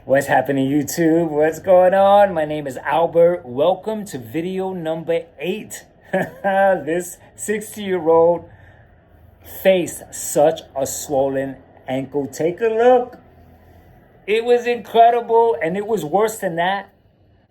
What's happening, YouTube? What's going on? My name is Albert. Welcome to video number 8. This 60-year-old faced such a swollen ankle. Take a look. It was incredible, and it was worse than that.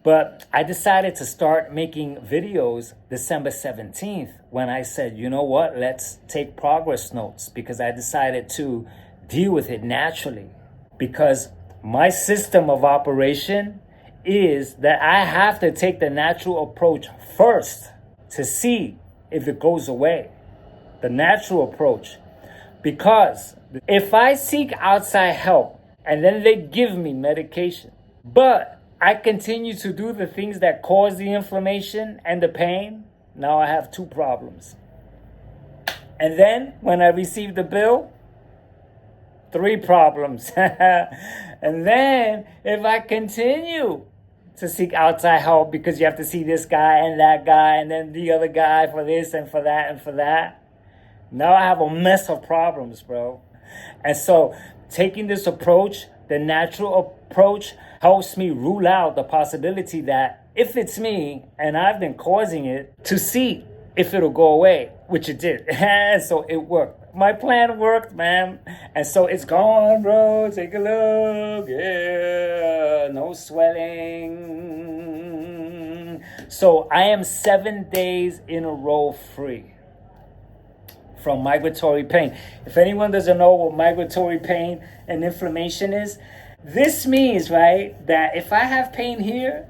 But I decided to start making videos December 17th when I said, you know what, let's take progress notes, because I decided to deal with it naturally. Because my system of operation is that I have to take the natural approach first to see if it goes away. The natural approach. Because if I seek outside help and then they give me medication, but I continue to do the things that cause the inflammation and the pain, now I have 2 problems. And then when I receive the bill, 3 problems. And then if I continue to seek outside help, because you have to see this guy and that guy and then the other guy for this and for that and for that, now I have a mess of problems, bro. And so taking this approach, the natural approach, helps me rule out the possibility that if it's me and I've been causing it, to see if it'll go away, which it did. And so it worked. My plan worked, man. And so it's gone, bro. Take a look. Yeah. No swelling. So I am 7 days in a row free from migratory pain. If anyone doesn't know what migratory pain and inflammation is, this means, right, that if I have pain here,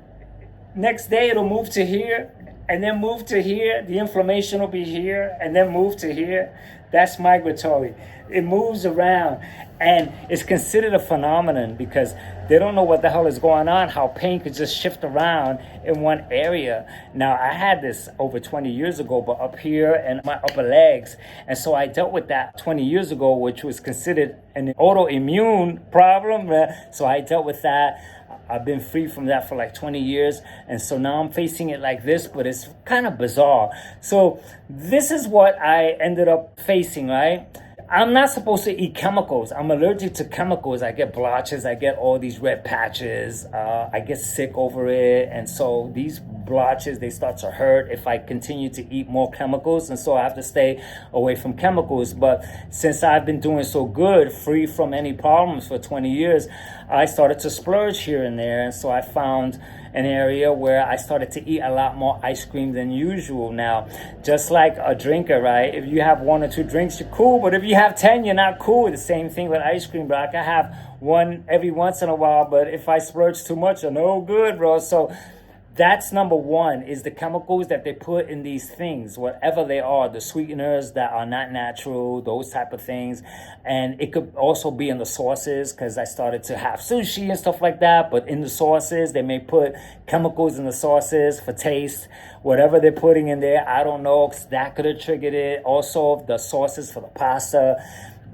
next day it'll move to here, and then move to here, the inflammation will be here, and then move to here. That's migratory. It moves around, and it's considered a phenomenon because they don't know what the hell is going on, how pain could just shift around in one area. Now, I had this over 20 years ago, but up here and my upper legs. And so I dealt with that 20 years ago, which was considered an autoimmune problem. So I dealt with that. I've been free from that for like 20 years. And so now I'm facing it like this, but it's kind of bizarre. So this is what I ended up facing, right? I'm not supposed to eat chemicals. I'm allergic to chemicals. I get blotches. I get all these red patches. I get sick over it. And so these blotches, they start to hurt if I continue to eat more chemicals. And so I have to stay away from chemicals. But since I've been doing so good, free from any problems for 20 years, I started to splurge here and there. And so I found an area where I started to eat a lot more ice cream than usual. Now, just like a drinker, right? If you have 1 or 2 drinks, you're cool. But if you have 10, you're not cool. The same thing with ice cream, bro. I can have one every once in a while, but if I splurge too much, I'm no good, bro. So that's number 1, is the chemicals that they put in these things, whatever they are, the sweeteners that are not natural, those type of things. And it could also be in the sauces, because I started to have sushi and stuff like that. But in the sauces, they may put chemicals in the sauces for taste. Whatever they're putting in there, I don't know, 'cause that could have triggered it. Also, the sauces for the pasta,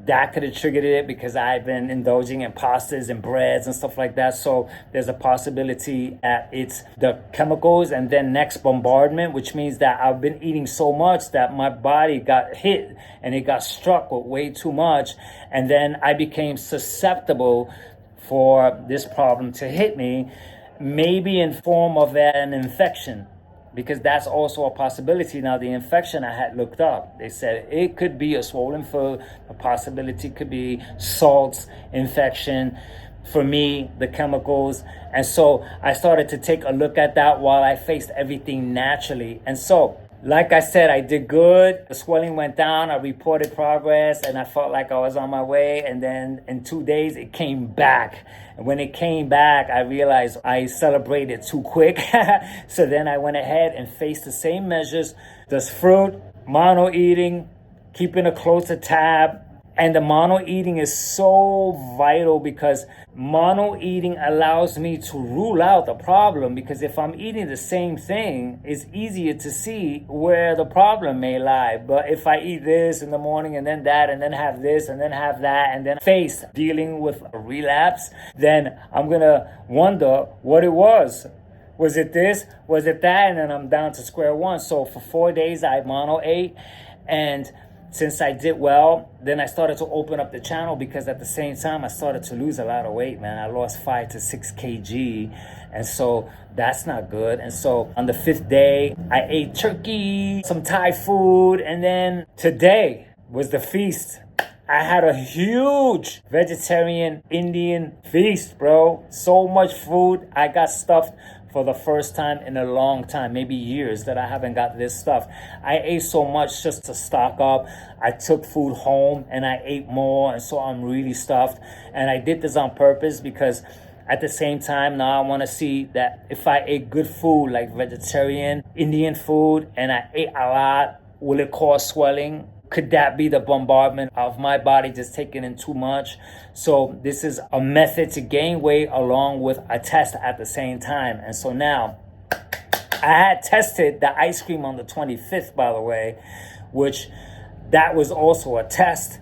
that could have triggered it, because I've been indulging in pastas and breads and stuff like that. So there's a possibility that it's the chemicals. And then next, bombardment, which means that I've been eating so much that my body got hit and it got struck with way too much. And then I became susceptible for this problem to hit me, maybe in form of an infection. Because that's also a possibility. Now, the infection I had looked up, they said it could be a swollen foot. A possibility could be salts infection. For me, the chemicals. And so I started to take a look at that while I faced everything naturally. And so, like I said, I did good. The swelling went down. I reported progress, and I felt like I was on my way. And then in 2 days, it came back. And when it came back, I realized I celebrated too quick. So then I went ahead and faced the same measures. Just fruit, mono eating, keeping a closer tab. And the mono eating is so vital, because mono eating allows me to rule out the problem. Because if I'm eating the same thing, it's easier to see where the problem may lie. But if I eat this in the morning and then that and then have this and then have that and then face dealing with a relapse, then I'm going to wonder what it was. Was it this? Was it that? And then I'm down to square one. So for 4 days, I mono ate. And since I did well, then I started to open up the channel, because at the same time I started to lose a lot of weight, man. I lost 5 to 6 kg, and so that's not good. And so on the 5th day, I ate turkey, some Thai food, and then today was the feast. I had a huge vegetarian Indian feast, bro. So much food. I got stuffed for the first time in a long time, maybe years, that I haven't got this stuff. I ate so much just to stock up. I took food home and I ate more, and so I'm really stuffed. And I did this on purpose, because at the same time, now I want to see that if I ate good food like vegetarian Indian food and I ate a lot, will it cause swelling? Could that be the bombardment of my body just taking in too much? So this is a method to gain weight along with a test at the same time. And so now, I had tested the ice cream on the 25th, by the way, which that was also a test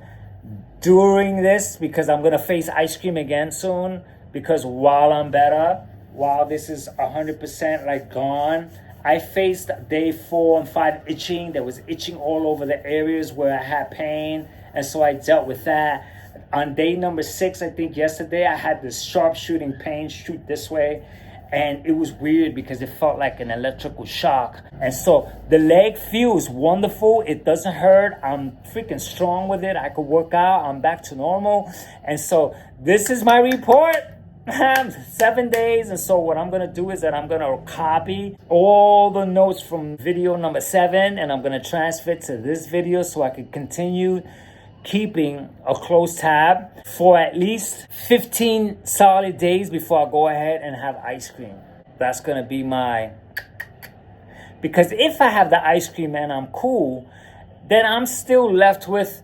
during this, because I'm going to face ice cream again soon, because while I'm better, while this is 100% like gone, I faced day 4 and 5 itching. There was itching all over the areas where I had pain. And so I dealt with that. On day number 6, I think yesterday, I had this sharp shooting pain shoot this way. And it was weird because it felt like an electrical shock. And so the leg feels wonderful. It doesn't hurt. I'm freaking strong with it. I could work out. I'm back to normal. And so this is my report. 7 days. And so what I'm going to do is that I'm going to copy all the notes from video number 7, and I'm going to transfer it to this video so I can continue keeping a close tab for at least 15 solid days before I go ahead and have ice cream. That's going to be my... Because if I have the ice cream and I'm cool, then I'm still left with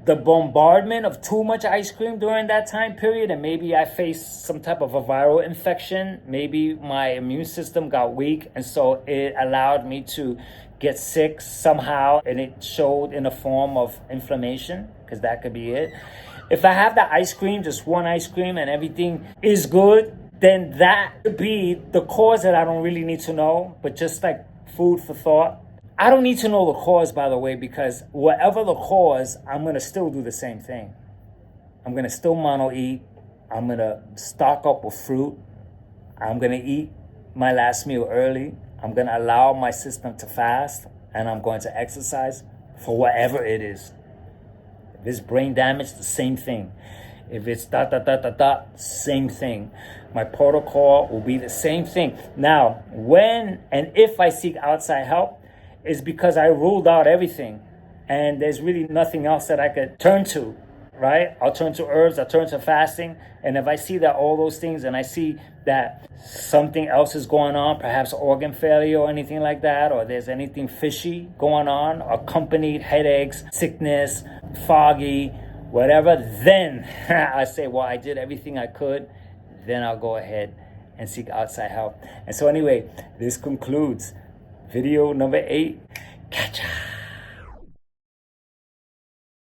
the bombardment of too much ice cream during that time period, and maybe I faced some type of a viral infection. Maybe my immune system got weak, and so it allowed me to get sick somehow, and it showed in a form of inflammation, because that could be it. If I have the ice cream, just one ice cream, and everything is good, then that could be the cause that I don't really need to know, but just like food for thought. I don't need to know the cause, by the way, because whatever the cause, I'm going to still do the same thing. I'm going to still mono eat. I'm going to stock up with fruit. I'm going to eat my last meal early. I'm going to allow my system to fast, and I'm going to exercise for whatever it is. If it's brain damage, the same thing. If it's same thing. My protocol will be the same thing. Now, when and if I seek outside help, is because I ruled out everything, and there's really nothing else that I could turn to, right? I'll turn to herbs, I'll turn to fasting, and if I see that all those things, and I see that something else is going on, perhaps organ failure or anything like that, or there's anything fishy going on, accompanied headaches, sickness, foggy, whatever, then I say, well, I did everything I could, then I'll go ahead and seek outside help. And so anyway, this concludes video number 8. Catch ya.